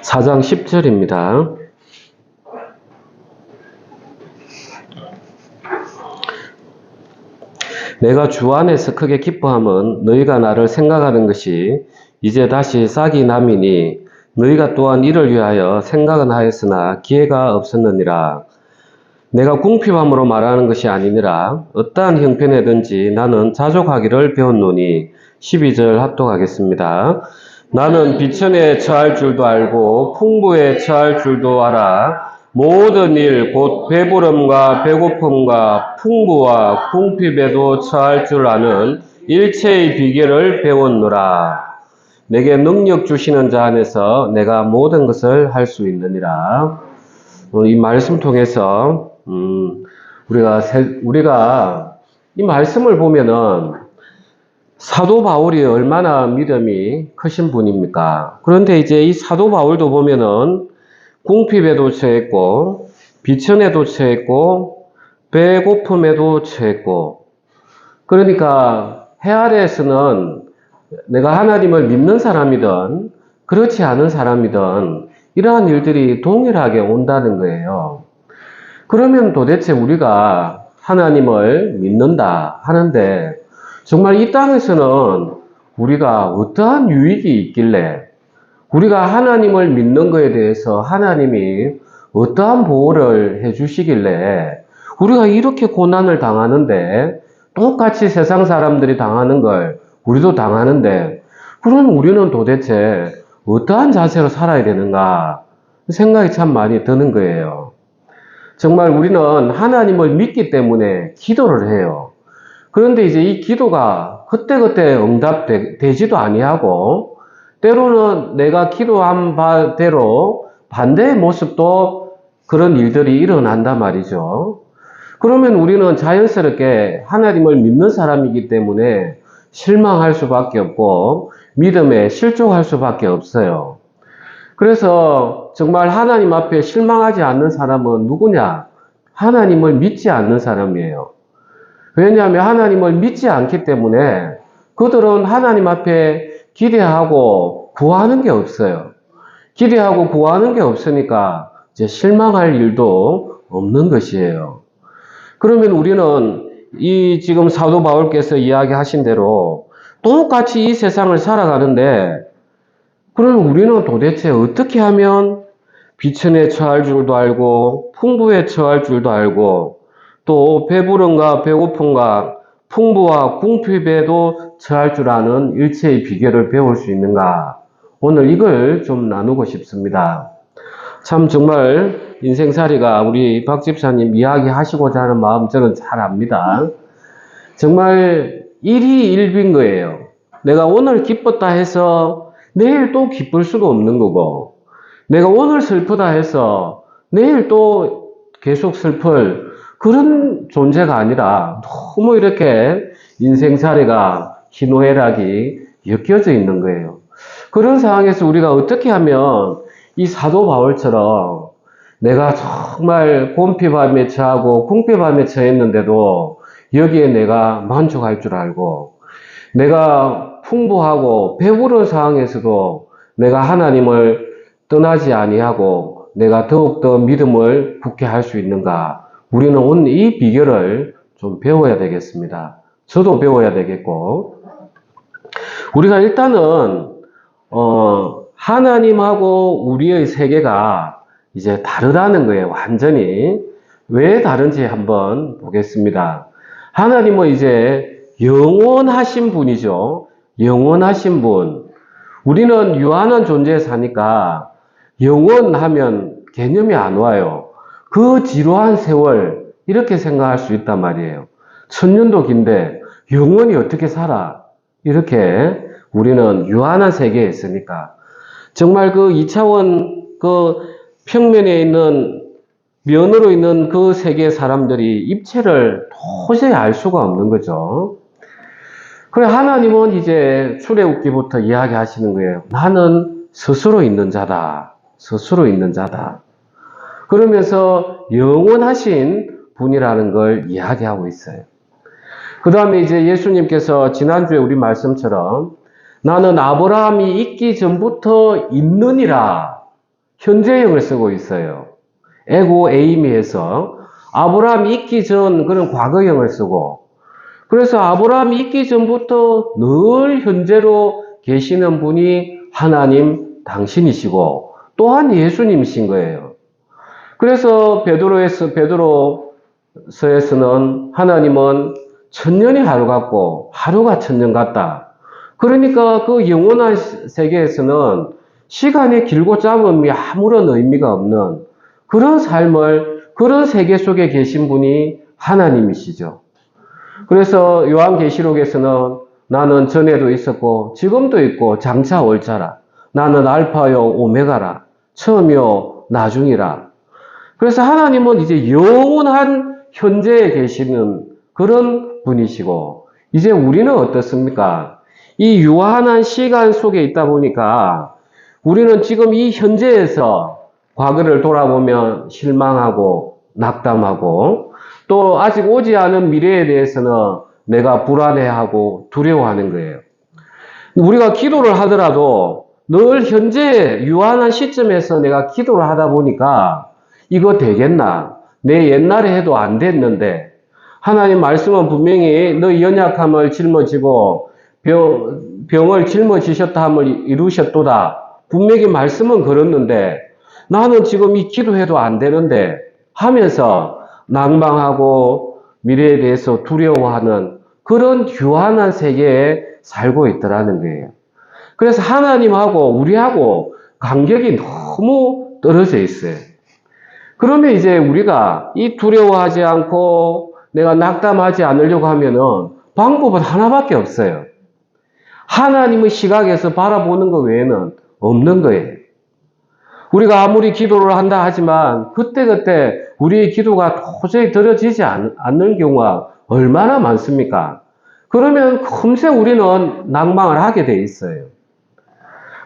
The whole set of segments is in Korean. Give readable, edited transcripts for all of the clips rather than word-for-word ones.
4장 10절입니다. 내가 주 안에서 크게 기뻐함은 너희가 나를 생각하는 것이 이제 다시 싹이 남이니 너희가 또한 이를 위하여 생각은 하였으나 기회가 없었느니라. 내가 궁핍함으로 말하는 것이 아니니라. 어떠한 형편에든지 나는 자족하기를 배웠노니 12절 합독하겠습니다. 나는 비천에 처할 줄도 알고 풍부에 처할 줄도 알아. 모든 일 곧 배부름과 배고픔과 풍부와 궁핍에도 처할 줄 아는 일체의 비결을 배웠노라. 내게 능력 주시는 자 안에서 내가 모든 것을 할 수 있느니라. 이 말씀 통해서 우리가 이 말씀을 보면은 사도 바울이 얼마나 믿음이 크신 분입니까? 그런데 이제 이 사도 바울도 보면은 궁핍에도 처했고 비천에도 처했고 배고픔에도 처했고, 그러니까 해 아래에서는 내가 하나님을 믿는 사람이든 그렇지 않은 사람이든 이러한 일들이 동일하게 온다는 거예요. 그러면 도대체 우리가 하나님을 믿는다 하는데 정말 이 땅에서는 우리가 어떠한 유익이 있길래, 우리가 하나님을 믿는 것에 대해서 하나님이 어떠한 보호를 해주시길래 우리가 이렇게 고난을 당하는데, 똑같이 세상 사람들이 당하는 걸 우리도 당하는데, 그럼 우리는 도대체 어떠한 자세로 살아야 되는가 생각이 참 많이 드는 거예요. 정말 우리는 하나님을 믿기 때문에 기도를 해요. 그런데 이제 이 기도가 그때그때 응답되지도 아니하고, 때로는 내가 기도한 바대로 반대의 모습도 그런 일들이 일어난단 말이죠. 그러면 우리는 자연스럽게 하나님을 믿는 사람이기 때문에 실망할 수밖에 없고 믿음에 실족할 수밖에 없어요. 그래서 정말 하나님 앞에 실망하지 않는 사람은 누구냐? 하나님을 믿지 않는 사람이에요. 왜냐하면 하나님을 믿지 않기 때문에 그들은 하나님 앞에 기대하고 구하는 게 없어요. 기대하고 구하는 게 없으니까 이제 실망할 일도 없는 것이에요. 그러면 우리는 이 지금 사도 바울께서 이야기하신 대로 똑같이 이 세상을 살아가는데, 그럼 우리는 도대체 어떻게 하면 비천에 처할 줄도 알고 풍부에 처할 줄도 알고 또 배부름과 배고픔과 풍부와 궁핍에도 처할 줄 아는 일체의 비결을 배울 수 있는가? 오늘 이걸 좀 나누고 싶습니다. 참 정말 인생살이가 우리 박 집사님 이야기하시고자 하는 마음 저는 잘 압니다. 정말 일이 일빈 거예요. 내가 오늘 기뻤다 해서 내일 또 기쁠 수도 없는 거고, 내가 오늘 슬프다 해서 내일 또 계속 슬플 그런 존재가 아니라 너무 이렇게 인생살이가 희노애락이 엮여져 있는 거예요. 그런 상황에서 우리가 어떻게 하면 이 사도 바울처럼 내가 정말 곰핍함에 처하고 궁핍함에 처했는데도 여기에 내가 만족할 줄 알고, 내가 풍부하고 배부른 상황에서도 내가 하나님을 떠나지 아니하고 내가 더욱더 믿음을 굳게 할 수 있는가? 우리는 오늘 이 비결을 좀 배워야 되겠습니다. 저도 배워야 되겠고, 우리가 일단은 하나님하고 우리의 세계가 이제 다르다는 거예요. 완전히. 왜 다른지 한번 보겠습니다. 하나님은 이제 영원하신 분이죠. 영원하신 분. 우리는 유한한 존재에 사니까 영원하면 개념이 안 와요. 그 지루한 세월 이렇게 생각할 수 있단 말이에요. 1000년도 긴데 영원히 어떻게 살아? 이렇게 우리는 유한한 세계에 있으니까. 정말 그 2차원 그 평면에 있는 면으로 있는 그 세계의 사람들이 입체를 도저히 알 수가 없는 거죠. 그래, 하나님은 이제 출애굽기부터 이야기하시는 거예요. 나는 스스로 있는 자다. 스스로 있는 자다. 그러면서 영원하신 분이라는 걸 이야기하고 있어요. 그 다음에 이제 예수님께서 지난주에 우리 말씀처럼 나는 아브라함이 있기 전부터 있느니라. 현재형을 쓰고 있어요. 에고 에이미에서 아브라함이 있기 전 그런 과거형을 쓰고, 그래서 아브라함이 있기 전부터 늘 현재로 계시는 분이 하나님 당신이시고 또한 예수님이신 거예요. 그래서 베드로서에서는 하나님은 천년이 하루 같고 하루가 천년 같다. 그러니까 그 영원한 세계에서는 시간의 길고 짧음이 아무런 의미가 없는 그런 삶을, 그런 세계 속에 계신 분이 하나님이시죠. 그래서 요한계시록에서는 나는 전에도 있었고 지금도 있고 장차 올 자라. 나는 알파요 오메가라. 처음이요 나중이라. 그래서 하나님은 이제 영원한 현재에 계시는 그런 분이시고, 이제 우리는 어떻습니까? 이 유한한 시간 속에 있다 보니까 우리는 지금 이 현재에서 과거를 돌아보면 실망하고 낙담하고 또 아직 오지 않은 미래에 대해서는 내가 불안해하고 두려워하는 거예요. 우리가 기도를 하더라도 늘 현재 유한한 시점에서 내가 기도를 하다 보니까 이거 되겠나? 내 옛날에 해도 안 됐는데 하나님 말씀은 분명히 너희 연약함을 짊어지고 병을 짊어지셨다 함을 이루셨도다. 분명히 말씀은 그렇는데 나는 지금 이 기도해도 안 되는데 하면서 낭망하고 미래에 대해서 두려워하는 그런 유한한 세계에 살고 있더라는 거예요. 그래서 하나님하고 우리하고 간격이 너무 떨어져 있어요. 그러면 이제 우리가 이 두려워하지 않고 내가 낙담하지 않으려고 하면은 방법은 하나밖에 없어요. 하나님의 시각에서 바라보는 것 외에는 없는 거예요. 우리가 아무리 기도를 한다 하지만 그때그때 우리의 기도가 도저히 들어지지 않는 경우가 얼마나 많습니까? 그러면 금세 우리는 낭망을 하게 돼 있어요.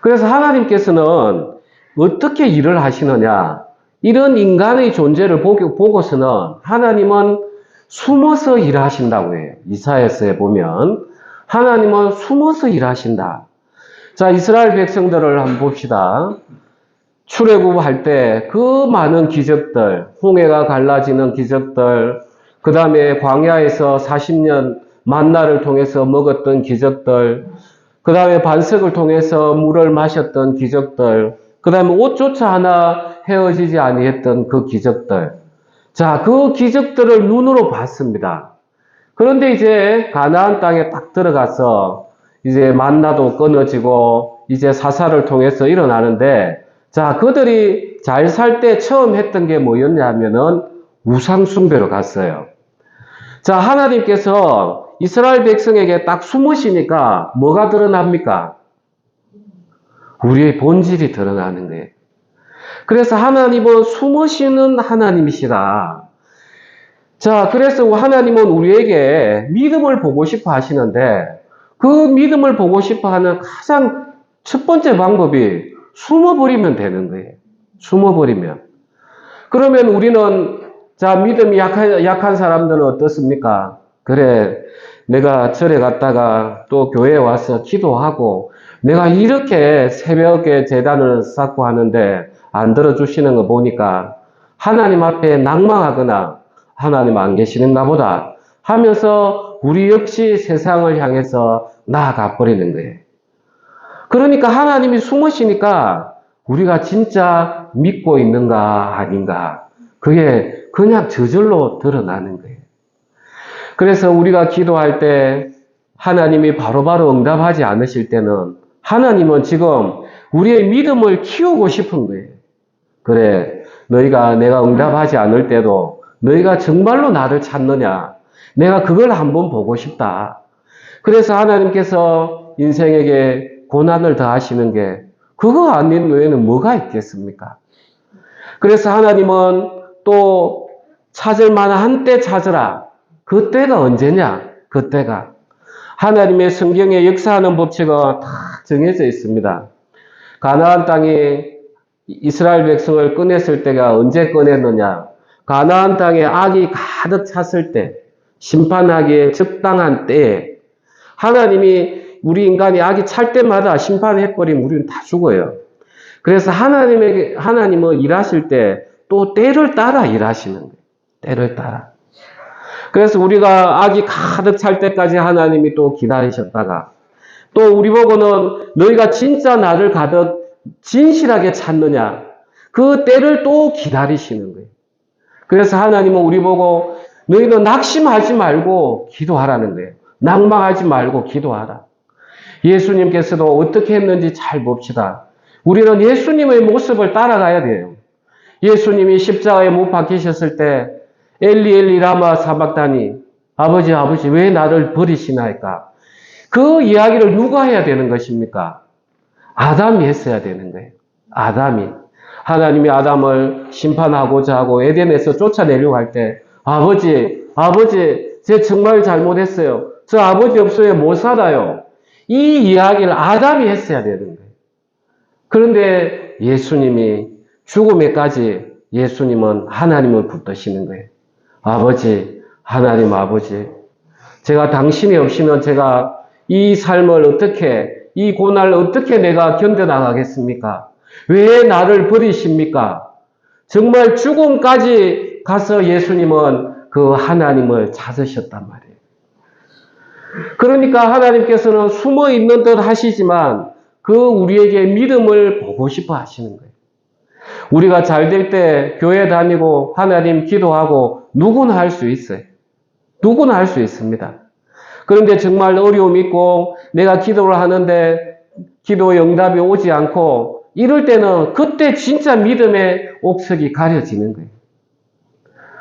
그래서 하나님께서는 어떻게 일을 하시느냐? 이런 인간의 존재를 보고서는 하나님은 숨어서 일하신다고 해요. 이사야서에 보면 하나님은 숨어서 일하신다. 자, 이스라엘 백성들을 한번 봅시다. 출애굽할 때 그 많은 기적들, 홍해가 갈라지는 기적들, 그 다음에 광야에서 40년 만나를 통해서 먹었던 기적들, 그 다음에 반석을 통해서 물을 마셨던 기적들, 그 다음에 옷조차 하나 헤어지지 아니했던 그 기적들. 자, 그 기적들을 눈으로 봤습니다. 그런데 이제 가나안 땅에 딱 들어가서 이제 만나도 끊어지고 이제 사사를 통해서 일어나는데, 자, 그들이 잘 살 때 처음 했던 게 뭐였냐면은 우상숭배로 갔어요. 자, 하나님께서 이스라엘 백성에게 딱 숨으시니까 뭐가 드러납니까? 우리의 본질이 드러나는 거예요. 그래서 하나님은 숨으시는 하나님이시다. 자, 그래서 하나님은 우리에게 믿음을 보고 싶어 하시는데 그 믿음을 보고 싶어 하는 가장 첫 번째 방법이 숨어버리면 되는 거예요. 숨어버리면. 그러면 우리는 자, 믿음이 약한 사람들은 어떻습니까? 그래, 내가 절에 갔다가 또 교회에 와서 기도하고 내가 이렇게 새벽에 제단을 쌓고 하는데 안 들어주시는 거 보니까 하나님 앞에 낭망하거나 하나님 안 계시는가 보다 하면서 우리 역시 세상을 향해서 나아가 버리는 거예요. 그러니까 하나님이 숨으시니까 우리가 진짜 믿고 있는가 아닌가 그게 그냥 저절로 드러나는 거예요. 그래서 우리가 기도할 때 하나님이 바로바로 응답하지 않으실 때는 하나님은 지금 우리의 믿음을 키우고 싶은 거예요. 그래, 너희가 내가 응답하지 않을 때도 너희가 정말로 나를 찾느냐? 내가 그걸 한번 보고 싶다. 그래서 하나님께서 인생에게 고난을 더하시는 게 그거 아닌 외에는 뭐가 있겠습니까? 그래서 하나님은 또 찾을 만한 한때 찾으라. 그때가 언제냐? 그때가. 하나님의 성경에 역사하는 법칙은 다 정해져 있습니다. 가나안 땅에 이스라엘 백성을 꺼냈을 때가 언제 꺼냈느냐? 가나안 땅에 악이 가득 찼을 때, 심판하기에 적당한 때에 하나님이 우리 인간이 악이 찰 때마다 심판해버리면 우리는 다 죽어요. 그래서 하나님은 일하실 때 또 때를 따라 일하시는 거예요. 때를 따라. 그래서 우리가 악이 가득 찰 때까지 하나님이 또 기다리셨다가 또 우리 보고는 너희가 진짜 나를 가득 진실하게 찾느냐 그 때를 또 기다리시는 거예요. 그래서 하나님은 우리 보고 너희는 낙심하지 말고 기도하라는 거예요. 낭망하지 말고 기도하라. 예수님께서도 어떻게 했는지 잘 봅시다. 우리는 예수님의 모습을 따라가야 돼요. 예수님이 십자가에 못 박히셨을 때 엘리 엘리 라마 사박다니 아버지 아버지 왜 나를 버리시나이까? 그 이야기를 누가 해야 되는 것입니까? 아담이 했어야 되는 거예요. 아담이. 하나님이 아담을 심판하고자 하고 에덴에서 쫓아내려고 할 때 아버지 제 정말 잘못했어요. 저 아버지 없으면 못 살아요. 이 이야기를 아담이 했어야 되는 거예요. 그런데 예수님이 죽음에까지 예수님은 하나님을 붙드시는 거예요. 아버지, 하나님 아버지, 제가 당신이 없이는 제가 이 삶을 어떻게, 이 고난을 어떻게 내가 견뎌나가겠습니까? 왜 나를 버리십니까? 정말 죽음까지 가서 예수님은 그 하나님을 찾으셨단 말이에요. 그러니까 하나님께서는 숨어 있는 듯 하시지만 그 우리에게 믿음을 보고 싶어 하시는 거예요. 우리가 잘 될 때 교회 다니고 하나님 기도하고 누구나 할 수 있어요. 누구나 할 수 있습니다. 그런데 정말 어려움이 있고 내가 기도를 하는데 기도의 응답이 오지 않고 이럴 때는 그때 진짜 믿음의 옥석이 가려지는 거예요.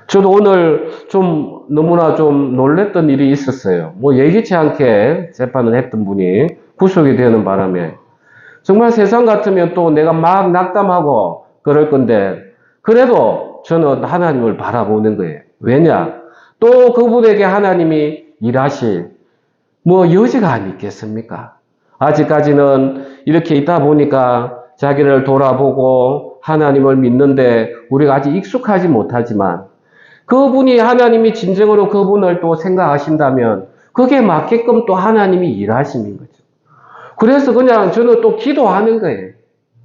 저도 오늘 좀 너무나 좀 놀랬던 일이 있었어요. 뭐 예기치 않게 재판을 했던 분이 구속이 되는 바람에 정말 세상 같으면 또 내가 막 낙담하고 그럴 건데 그래도 저는 하나님을 바라보는 거예요. 왜냐? 또 그분에게 하나님이 일하실 뭐 여지가 안 있겠습니까? 아직까지는 이렇게 있다 보니까 자기를 돌아보고 하나님을 믿는데 우리가 아직 익숙하지 못하지만 그분이 하나님이 진정으로 그분을 또 생각하신다면 그게 맞게끔 또 하나님이 일하심인 거죠. 그래서 그냥 저는 또 기도하는 거예요.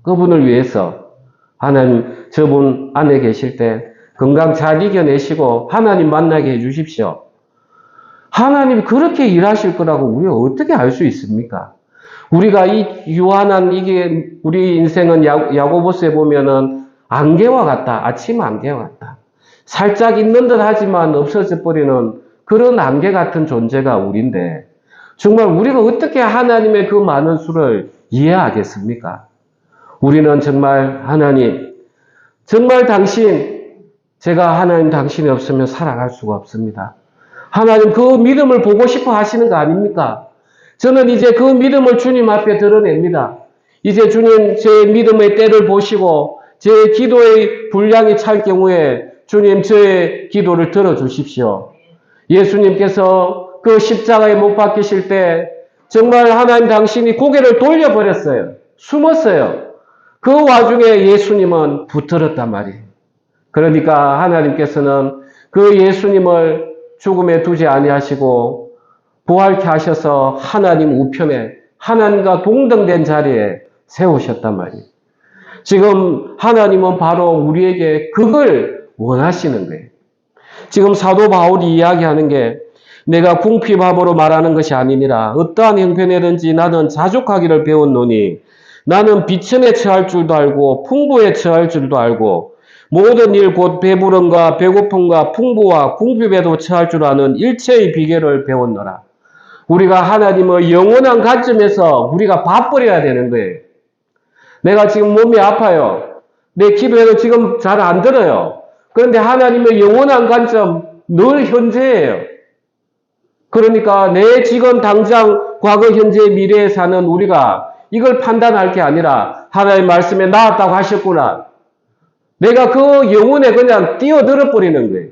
그분을 위해서. 하나님, 저분 안에 계실 때 건강 잘 이겨내시고 하나님 만나게 해주십시오. 하나님이 그렇게 일하실 거라고 우리가 어떻게 알 수 있습니까? 우리가 이 유한한 이게 우리 인생은 야고보스에 보면은 안개와 같다. 아침 안개와 같다. 살짝 있는 듯 하지만 없어져 버리는 그런 안개 같은 존재가 우리인데 정말 우리가 어떻게 하나님의 그 많은 수를 이해하겠습니까? 우리는 정말 하나님, 정말 제가 하나님 당신이 없으면 살아갈 수가 없습니다. 하나님 그 믿음을 보고 싶어 하시는 거 아닙니까? 저는 이제 그 믿음을 주님 앞에 드러냅니다. 이제 주님 제 믿음의 때를 보시고 제 기도의 분량이 찰 경우에 주님 저의 기도를 들어주십시오. 예수님께서 그 십자가에 못 박히실 때 정말 하나님 당신이 고개를 돌려버렸어요. 숨었어요. 그 와중에 예수님은 붙들었단 말이에요. 그러니까 하나님께서는 그 예수님을 죽음에 두지 아니하시고 부활케 하셔서 하나님 우편에 하나님과 동등된 자리에 세우셨단 말이에요. 지금 하나님은 바로 우리에게 그걸 원하시는 거예요. 지금 사도 바울이 이야기하는 게 내가 궁핍함으로 말하는 것이 아니니라 어떠한 형편이든지 나는 자족하기를 배웠노니 나는 비천에 처할 줄도 알고 풍부에 처할 줄도 알고 모든 일 곧 배부름과 배고픔과 풍부와 궁핍에도 처할 줄 아는 일체의 비결을 배웠노라. 우리가 하나님의 영원한 관점에서 우리가 봐버려야 되는 거예요. 내가 지금 몸이 아파요. 내 기도에도 지금 잘 안 들어요. 그런데 하나님의 영원한 관점 늘 현재예요. 그러니까 내 지금 당장 과거 현재 미래에 사는 우리가 이걸 판단할 게 아니라 하나님 말씀에 나았다고 하셨구나. 내가 그 영혼에 그냥 뛰어들어 버리는 거예요.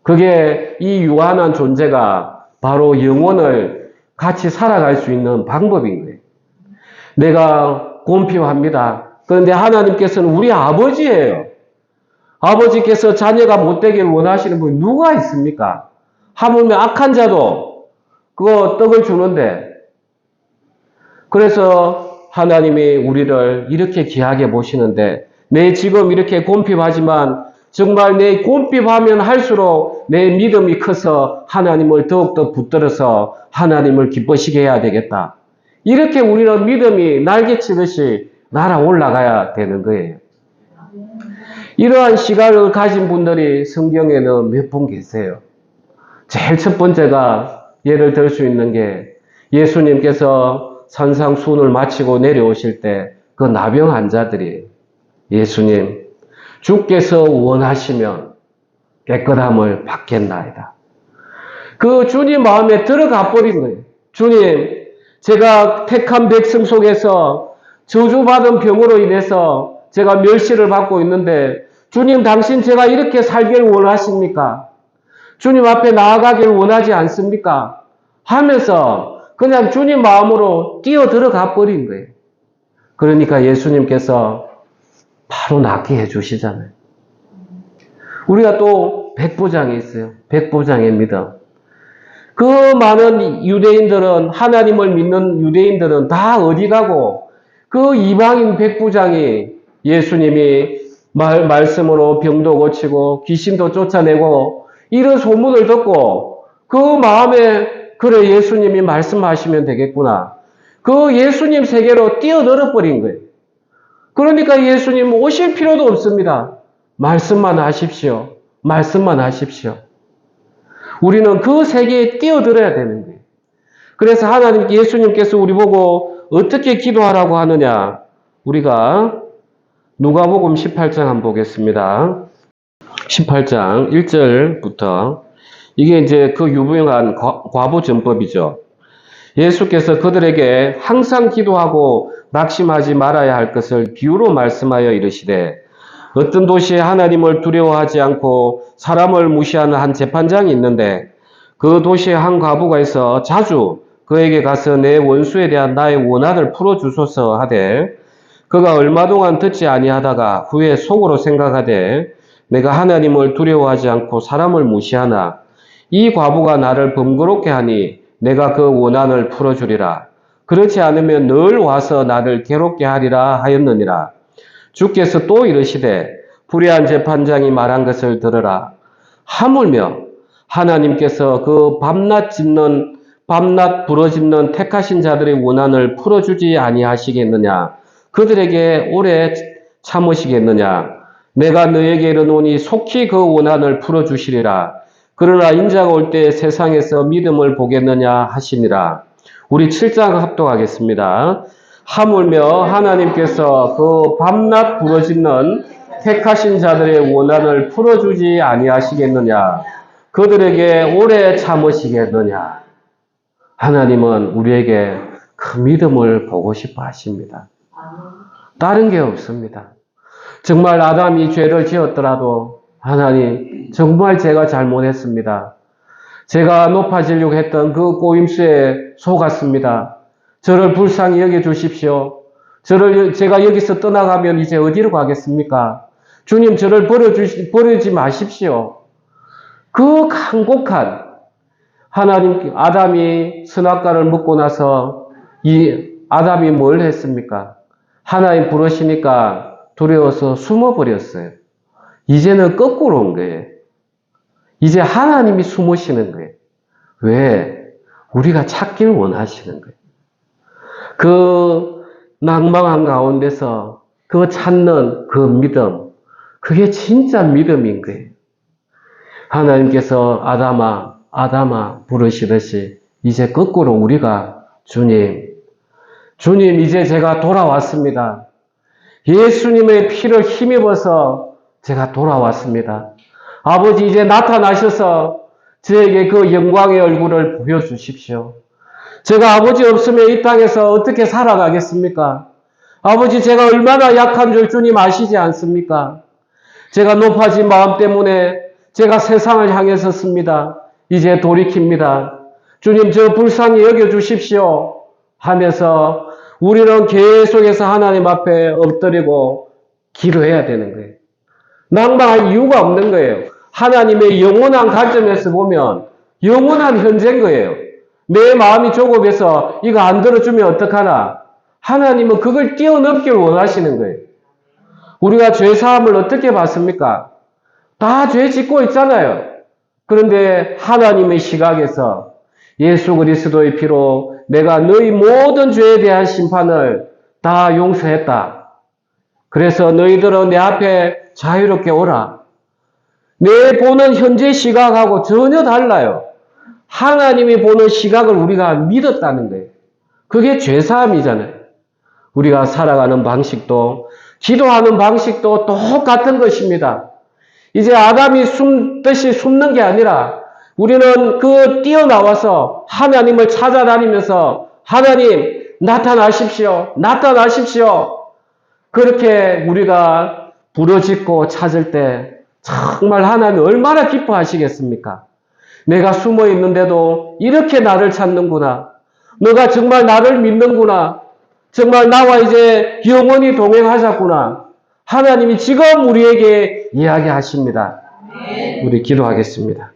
그게 이 유한한 존재가 바로 영혼을 같이 살아갈 수 있는 방법인 거예요. 내가 곤피합니다. 그런데 하나님께서는 우리 아버지예요. 아버지께서 자녀가 못되길 원하시는 분이 누가 있습니까? 하물며 악한 자도 그거 떡을 주는데 그래서 하나님이 우리를 이렇게 귀하게 보시는데 내 지금 이렇게 곰핍하지만 정말 내 곰핍하면 할수록 내 믿음이 커서 하나님을 더욱더 붙들어서 하나님을 기쁘시게 해야 되겠다. 이렇게 우리는 믿음이 날개치듯이 날아 올라가야 되는 거예요. 이러한 시각을 가진 분들이 성경에는 몇 분 계세요. 제일 첫 번째가 예를 들 수 있는 게 예수님께서 산상수훈을 마치고 내려오실 때 그 나병 환자들이 예수님, 주께서 원하시면 깨끗함을 받겠나이다. 그 주님 마음에 들어가 버린 거예요. 주님, 제가 택한 백성 속에서 저주받은 병으로 인해서 제가 멸시를 받고 있는데 주님 당신 제가 이렇게 살길 원하십니까? 주님 앞에 나아가길 원하지 않습니까? 하면서 그냥 주님 마음으로 뛰어 들어가 버린 거예요. 그러니까 예수님께서 바로 낫게 해주시잖아요. 우리가 또 백부장이 있어요. 백부장의 믿음. 그 많은 유대인들은, 하나님을 믿는 유대인들은 다 어디 가고 그 이방인 백부장이 예수님이 말씀으로 병도 고치고 귀신도 쫓아내고 이런 소문을 듣고 그 마음에 그래 예수님이 말씀하시면 되겠구나. 그 예수님 세계로 뛰어들어 버린 거예요. 그러니까 예수님 오실 필요도 없습니다. 말씀만 하십시오. 말씀만 하십시오. 우리는 그 세계에 뛰어들어야 되는 거예요. 그래서 하나님, 예수님께서 우리 보고 어떻게 기도하라고 하느냐. 우리가 누가복음 18장 한번 보겠습니다. 18장 1절부터 이게 이제 그 유명한 과부 전법이죠. 예수께서 그들에게 항상 기도하고 낙심하지 말아야 할 것을 비유로 말씀하여 이르시되 어떤 도시에 하나님을 두려워하지 않고 사람을 무시하는 한 재판장이 있는데 그 도시에 한 과부가 있어 자주 그에게 가서 내 원수에 대한 나의 원한을 풀어주소서 하되 그가 얼마 동안 듣지 아니하다가 후에 속으로 생각하되 내가 하나님을 두려워하지 않고 사람을 무시하나 이 과부가 나를 번거롭게 하니 내가 그 원한을 풀어주리라. 그렇지 않으면 늘 와서 나를 괴롭게 하리라 하였느니라. 주께서 또 이르시되 불의한 재판장이 말한 것을 들으라. 하물며 하나님께서 그 밤낮 부러짓는 택하신 자들의 원한을 풀어주지 아니하시겠느냐. 그들에게 오래 참으시겠느냐. 내가 너에게 이르노니 속히 그 원한을 풀어주시리라. 그러나 인자가 올 때 세상에서 믿음을 보겠느냐 하시니라. 우리 7장 합독하겠습니다. 하물며 하나님께서 그 밤낮 부러지는 택하신 자들의 원한을 풀어주지 아니하시겠느냐. 그들에게 오래 참으시겠느냐. 하나님은 우리에게 그 믿음을 보고 싶어 하십니다. 다른 게 없습니다. 정말 아담이 죄를 지었더라도 하나님 정말 제가 잘못했습니다. 제가 높아지려고 했던 그 꼬임수에 속았습니다. 저를 불쌍히 여겨주십시오. 제가 여기서 떠나가면 이제 어디로 가겠습니까? 주님 저를 버리지 마십시오. 그 간곡한 하나님, 아담이 선악과를 먹고 나서 이 아담이 뭘 했습니까? 하나님 부르시니까 두려워서 숨어버렸어요. 이제는 거꾸로 온 거예요. 이제 하나님이 숨으시는 거예요. 왜? 우리가 찾길 원하시는 거예요. 그 낭망한 가운데서 그 찾는 그 믿음, 그게 진짜 믿음인 거예요. 하나님께서 아담아 부르시듯이 이제 거꾸로 우리가 주님 이제 제가 돌아왔습니다. 예수님의 피를 힘입어서 제가 돌아왔습니다. 아버지 이제 나타나셔서 저에게 그 영광의 얼굴을 보여주십시오. 제가 아버지 없으면 이 땅에서 어떻게 살아가겠습니까? 아버지 제가 얼마나 약한 줄 주님 아시지 않습니까? 제가 높아진 마음 때문에 제가 세상을 향해 섰습니다. 이제 돌이킵니다. 주님 저 불쌍히 여겨주십시오 하면서 우리는 계속해서 하나님 앞에 엎드리고 기도해야 되는 거예요. 낭망할 이유가 없는 거예요. 하나님의 영원한 관점에서 보면 영원한 현재인 거예요. 내 마음이 조급해서 이거 안 들어주면 어떡하나? 하나님은 그걸 뛰어넘기를 원하시는 거예요. 우리가 죄사함을 어떻게 받습니까? 다 죄 짓고 있잖아요. 그런데 하나님의 시각에서 예수 그리스도의 피로 내가 너희 모든 죄에 대한 심판을 다 용서했다. 그래서 너희들은 내 앞에 자유롭게 오라. 내 보는 현재 시각하고 전혀 달라요. 하나님이 보는 시각을 우리가 믿었다는 거예요. 그게 죄사함이잖아요. 우리가 살아가는 방식도, 기도하는 방식도 똑같은 것입니다. 이제 아담이 숨듯이 숨는 게 아니라 우리는 그 뛰어나와서 하나님을 찾아다니면서 하나님 나타나십시오. 나타나십시오. 그렇게 우리가 부르짖고 찾을 때 정말 하나님이 얼마나 기뻐하시겠습니까? 내가 숨어 있는데도 이렇게 나를 찾는구나. 너가 정말 나를 믿는구나. 정말 나와 이제 영원히 동행하자꾸나. 하나님이 지금 우리에게 이야기하십니다. 우리 기도하겠습니다.